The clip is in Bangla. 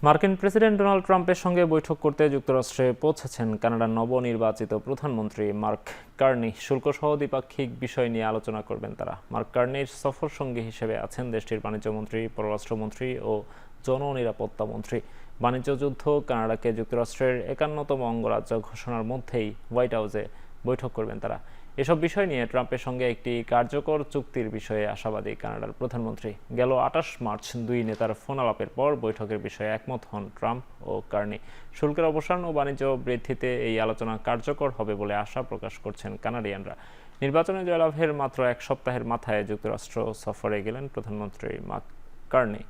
মার্কিন প্রেসিডেন্ট ডোনাল্ড ট্রাম্পের সঙ্গে বৈঠক করতে যুক্তরাষ্ট্রে পৌঁছেছেন কানাডার নবনির্বাচিত প্রধানমন্ত্রী মার্ক কার্নি। শুল্কসহ দ্বিপাক্ষিক বিষয় নিয়ে আলোচনা করবেন তারা। মার্ক কার্নির সফর সঙ্গী হিসেবে আছেন দেশটির বাণিজ্যমন্ত্রী, পররাষ্ট্রমন্ত্রী ও জননিরাপত্তা মন্ত্রী। বাণিজ্য যুদ্ধ কানাডাকে যুক্তরাষ্ট্রের ৫১তম অঙ্গরাজ্য ঘোষণার মধ্যেই হোয়াইট হাউসে বৈঠক করবেন তারা। এসব বিষয় নিয়ে ট্রাম্পের সঙ্গে একটি কার্যকর চুক্তির বিষয়ে আশাবাদী কানাডার প্রধানমন্ত্রী। গেল ২৮ মার্চ দুই নেতার ফোন আলাপের পর বৈঠকের বিষয়ে একমত হন ট্রাম্প ও কার্নি। শুল্কের অবসান ও বাণিজ্য বৃদ্ধিতে এই আলোচনা কার্যকর হবে বলে আশা প্রকাশ করছেন কানাডিয়ানরা। নির্বাচনে জয়লাভের মাত্র এক সপ্তাহের মাথায় যুক্তরাষ্ট্র সফরে গেলেন প্রধানমন্ত্রী মার্ক কার্নি।